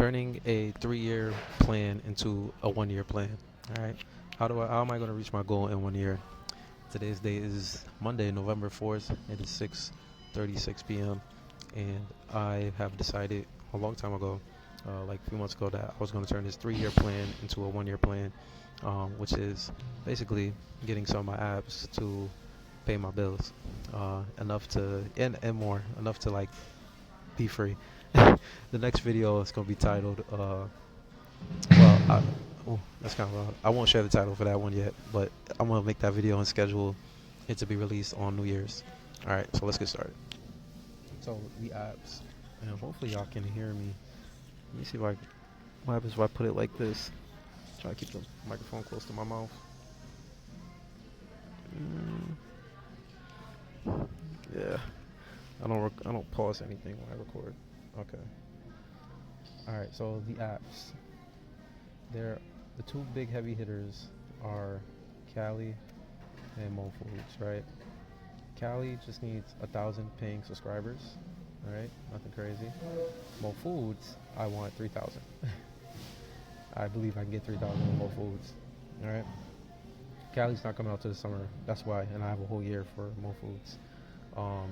Turning a 3-year plan into a 1-year plan. All right. How am I going to reach my goal in 1 year? Today's date is Monday, November 4th. It is 6:36 p.m. and I have decided a long time ago, like a few months ago, that I was going to turn this 3-year plan into a 1-year plan, which is basically getting some of my apps to pay my bills, enough to and more enough to like be free. The next video is gonna be titled. Well, that's kind of loud. I won't share the title for that one yet, but I'm gonna make that video and schedule it to be released on New Year's. All right, so let's get started. So the apps, and hopefully y'all can hear me. Let me see if I what happens if I put it like this. Try to keep the microphone close to my mouth. Yeah, I don't pause anything when I record. Okay. All right. So the apps. The two big heavy hitters are Cali and Mo Foods, right? Cali just needs 1,000 paying subscribers, all right? Nothing crazy. Mo Foods, I want 3,000. I believe I can get 3,000 with Mo Foods, all right? Cali's not coming out to the summer, that's why, and I have a whole year for Mo Foods.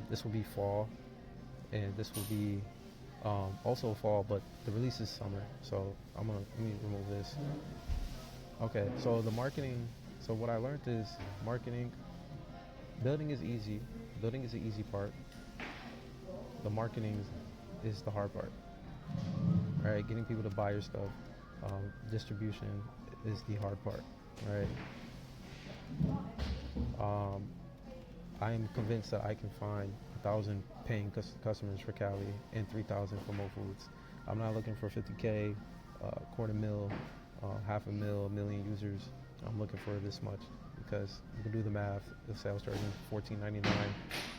This will be fall, and this will be also fall, but the release is summer. So let me remove this. Okay, so the marketing. So what I learned is marketing. Building is easy. Building is the easy part. The marketing is the hard part. All right, getting people to buy your stuff. Distribution is the hard part. Right. I am convinced that I can find 1,000 paying customers for Cali and 3,000 for Mo Foods. I'm not looking for 50K, quarter mil, half a mil, a million users. I'm looking for this much because you can do the math. If sales charging $14.99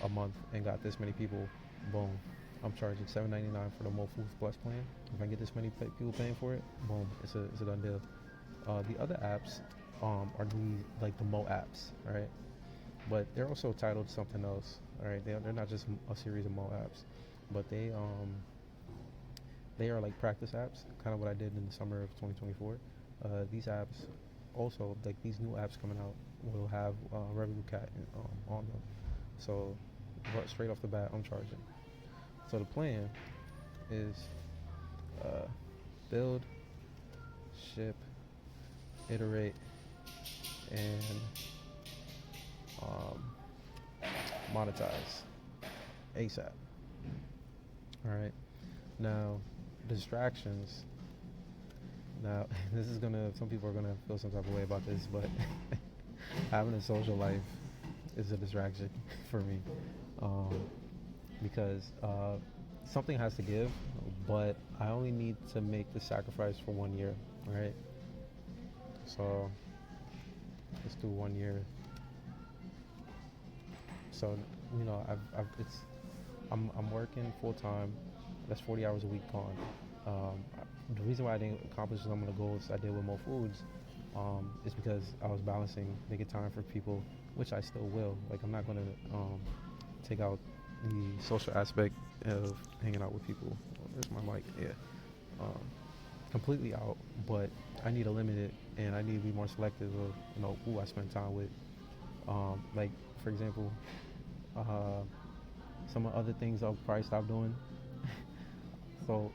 a month and got this many people, boom. I'm charging $7.99 for the Mo Foods Plus plan. If I get this many people paying for it, boom, it's a done deal. The other apps are the Mo apps, right? But they're also titled something else. All right, they're not just a series of Mo apps, but they are like practice apps, kind of what I did in the summer of 2024. These apps, also like these new apps coming out, will have Revenue Cat on them. So straight off the bat, I'm charging. So the plan is build, ship, iterate, and monetize ASAP. All right. Now, distractions. Now, some people are gonna feel some type of way about this, but having a social life is a distraction for me, because something has to give, but I only need to make the sacrifice for 1 year. All right. So let's do 1 year. So I'm working full time. That's 40 hours a week gone. The reason why I didn't accomplish some of the goals I did with Mo Foods is because I was balancing making time for people, which I still will. Like I'm not gonna take out the social aspect of hanging out with people. There's my mic. Yeah. Completely out, but I need to limit it, and I need to be more selective of who I spend time with. Like for example, some other things I'll probably stop doing. So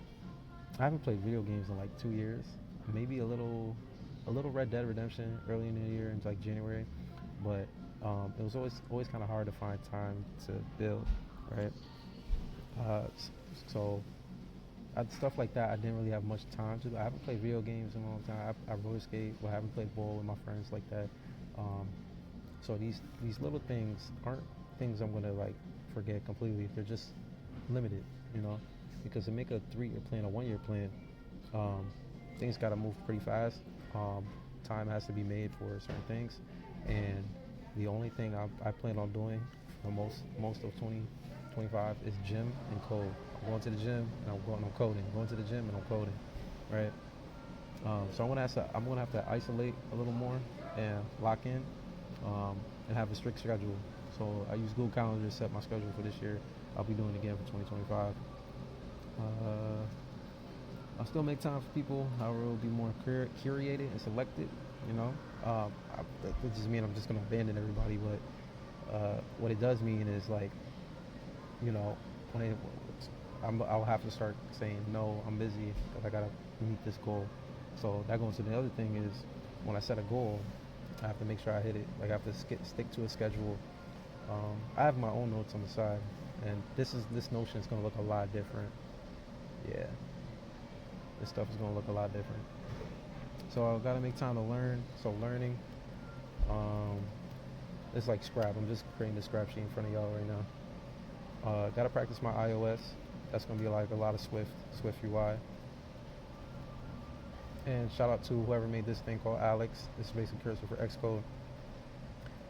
I haven't played video games in like 2 years. Maybe a little Red Dead Redemption early in the year in like January, but it was always kind of hard to find time to build, right? So stuff like that I didn't really have much time to do. I haven't played video games in a long time. I roller skate, but I haven't played ball with my friends like that. So these little things aren't things I'm gonna like forget completely. They're just limited, because to make a 3-year plan, a 1-year plan, things gotta move pretty fast. Time has to be made for certain things, and the only thing I plan on doing for most of 2025 is gym and code. I'm going to the gym and I'm coding. Going to the gym and I'm coding, right? So I'm gonna have to isolate a little more and lock in, and have a strict schedule. So I use Google Calendar to set my schedule for this year. I'll be doing it again for 2025. I'll still make time for people. However, it will be more curated and selected. You know, that just mean I'm just gonna abandon everybody. But what it does mean is like, you know, when I'll have to start saying no. I'm busy because I gotta meet this goal. So that goes to the other thing is when I set a goal, I have to make sure I hit it. Like I have to stick to a schedule. I have my own notes on the side, and this notion is gonna look a lot different. Yeah, this stuff is gonna look a lot different. So I gotta make time to learn. So learning, um, it's like Scrap. I'm just creating the Scrap sheet in front of y'all right now. Gotta practice my iOS. That's gonna be like a lot of Swift UI. And shout out to whoever made this thing called Alex. This is basically cursor for Xcode.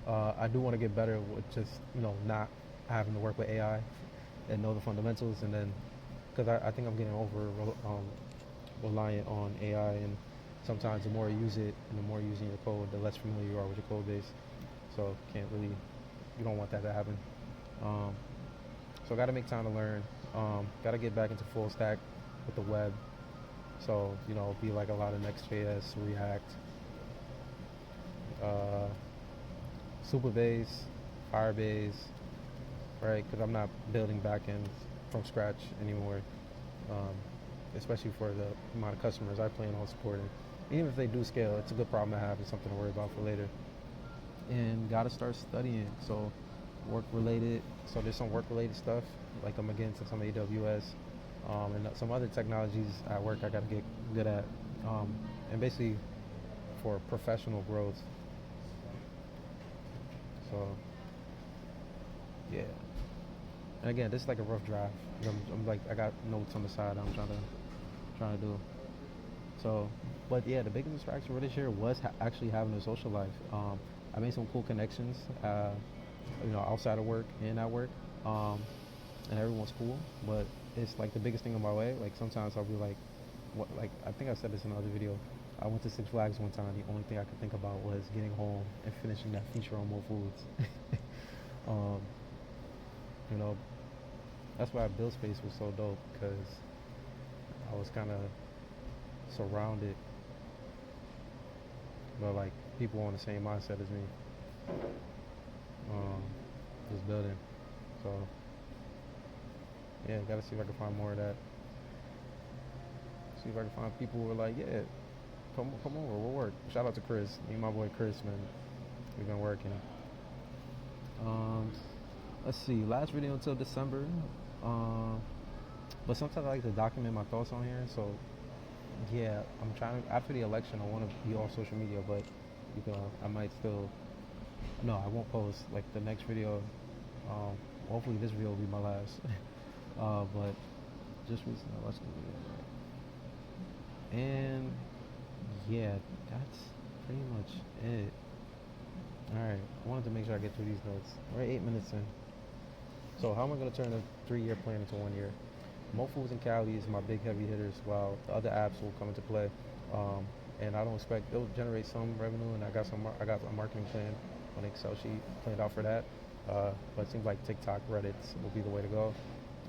I do want to get better with just not having to work with AI and know the fundamentals, and then because I think I'm getting over reliant on AI, and sometimes the more you use it and the more you use in your code, the less familiar you are with your code base. So you don't want that to happen. Um, so I got to make time to learn. Got to get back into full stack with the web. So be like a lot of Next.js, React, uh, Supabase, Firebase, right? Because I'm not building backends from scratch anymore, um, especially for the amount of customers I plan on supporting. Even if they do scale, it's a good problem to have and something to worry about for later. And gotta start studying. So work related. So there's some work related stuff. Like I'm getting into some AWS, and some other technologies at work I gotta get good at. And basically for professional growth. So yeah. And again, this is like a rough draft. I'm like I got notes on the side. I'm trying to do. So, but yeah, the biggest distraction for this year was actually having a social life. I made some cool connections, outside of work and at work, and everyone's cool. But it's like the biggest thing on my way. Like sometimes I'll be like, what? Like I think I said this in another video. I went to Six Flags one time. The only thing I could think about was getting home and finishing that feature on More Foods. um, you know, that's why Build Space was so dope because I was kind of surrounded by like people on the same mindset as me. This building. So yeah, gotta see if I can find more of that. See if I can find people who are like, yeah, come over, we'll work. Shout out to Chris, me and my boy Chris, man. We've been working. Let's see, last video until December. But sometimes I like to document my thoughts on here. So yeah, I'm trying to, after the election, I want to be on social media, but I might still, no, I won't post like the next video. Hopefully this video will be my last. But just recently, let's do it. And yeah, that's pretty much it. Alright, I wanted to make sure I get through these notes. We're 8 minutes in. So how am I going to turn a 3-year plan into 1 year? Mofoods and Cali is my big heavy hitters, while the other apps will come into play. And I don't expect they'll generate some revenue, and I got a marketing plan on Excel sheet planned out for that. But it seems like TikTok, Reddit will be the way to go.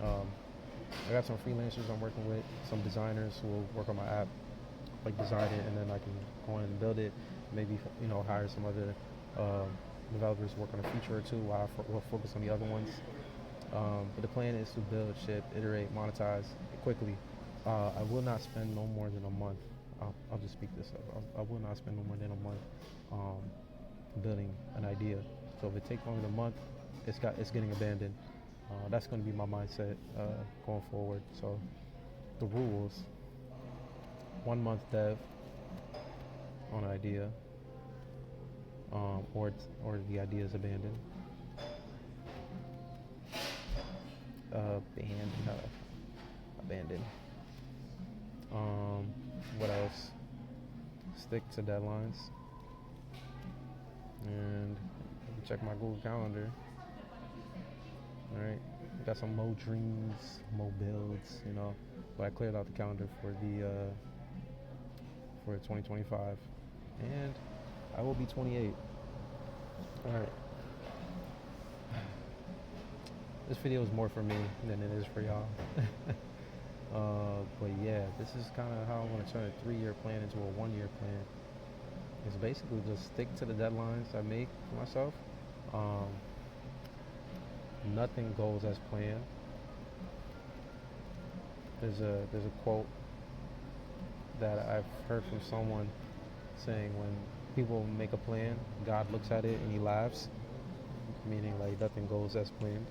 I got some freelancers I'm working with, some designers who will work on my app, like design it, and then I can go in and build it. Maybe hire some other developers to work on a feature or two while we'll focus on the other ones. But the plan is to build, ship, iterate, monetize quickly. I will not spend no more than a month. I'll just speak this up. I will not spend no more than a month building an idea. So if it takes longer than a month, it's getting abandoned. That's going to be my mindset going forward. So the rules: 1 month dev on an idea, or the idea is abandoned. Abandoned. What else? Stick to deadlines, and check my Google Calendar. All right, got some more dreams, more builds, but I cleared out the calendar for the for 2025, and I will be 28. All right. This video is more for me than it is for y'all. But yeah, this is kind of how I'm going to turn a 3-year plan into a 1-year plan. It's basically just stick to the deadlines I make for myself. Um, Nothing goes as planned. There's a quote that I've heard from someone saying when people make a plan, God looks at it and he laughs, meaning like nothing goes as planned.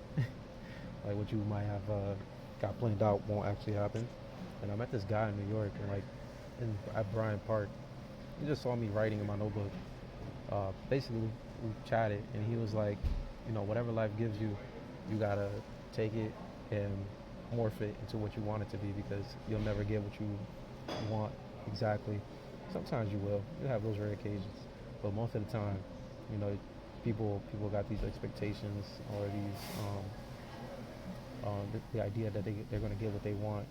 Like what you might have got planned out won't actually happen. And I met this guy in New York and like at Bryant Park. He just saw me writing in my notebook. Basically, we chatted and he was like, whatever life gives you, you gotta take it and morph it into what you want it to be because you'll never get what you want exactly. Sometimes you will. You have those rare occasions, but most of the time, you know, people got these expectations or these the idea that they're going to get what they want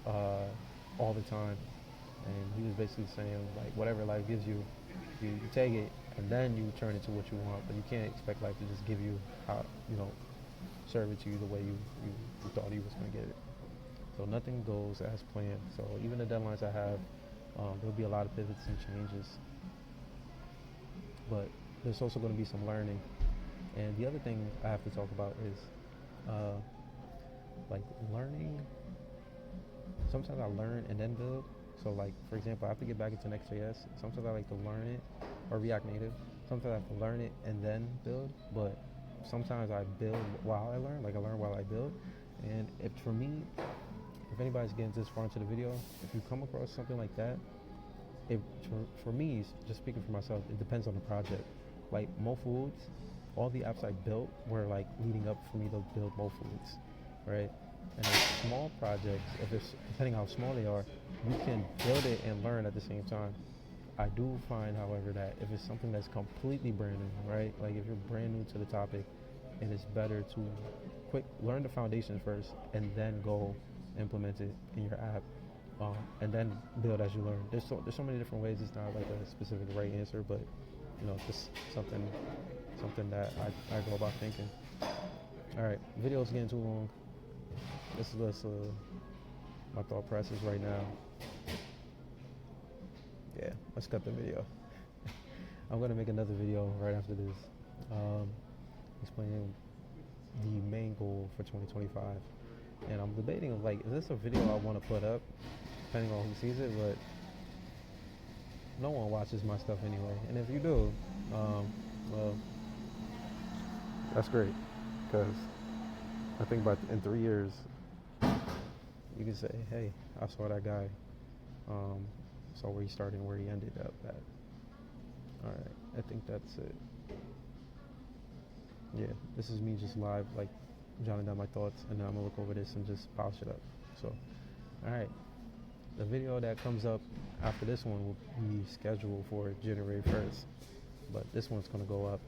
all the time. And he was basically saying like whatever life gives you, you take it and then you turn it to what you want. But you can't expect life to just give you how serve it to you the way you thought he was going to get it. So nothing goes as planned. So even the deadlines I have, there'll be a lot of pivots and changes. But there's also going to be some learning. And the other thing I have to talk about is like learning. Sometimes I learn and then build. So like for example, I have to get back into Next.js. Sometimes I like to learn it, or React Native. Sometimes I have to learn it and then build. But sometimes I build while I learn. Like I learn while I build. And for me, if anybody's getting this far into the video, if you come across something like that, for me, just speaking for myself, it depends on the project. Like Mo Foods, all the apps I built were like leading up for me to build Mo Foods, right? And small projects, if it's depending how small they are, you can build it and learn at the same time. I do find, however, that if it's something that's completely brand new, right? Like if you're brand new to the topic, and it's better to learn the foundations first and then go implement it in your app, and then build as you learn. There's so many different ways. It's not like a specific right answer, but just something that I go about thinking. All right, video's getting too long. This is my thought process right now. Yeah, let's cut the video. I'm gonna make another video right after this, explaining the main goal for 2025. And I'm debating of like, is this a video I want to put up, depending on who sees it, but no one watches my stuff anyway. And if you do, well, that's great, because I think about in 3 years, you can say, hey, I saw that guy, saw where he started and where he ended up at. All right, I think that's it. Yeah, this is me just live, like jotting down my thoughts, and then I'm gonna look over this and just polish it up. So, all right, the video that comes up after this one will be scheduled for January 1st, but this one's gonna go up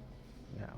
now.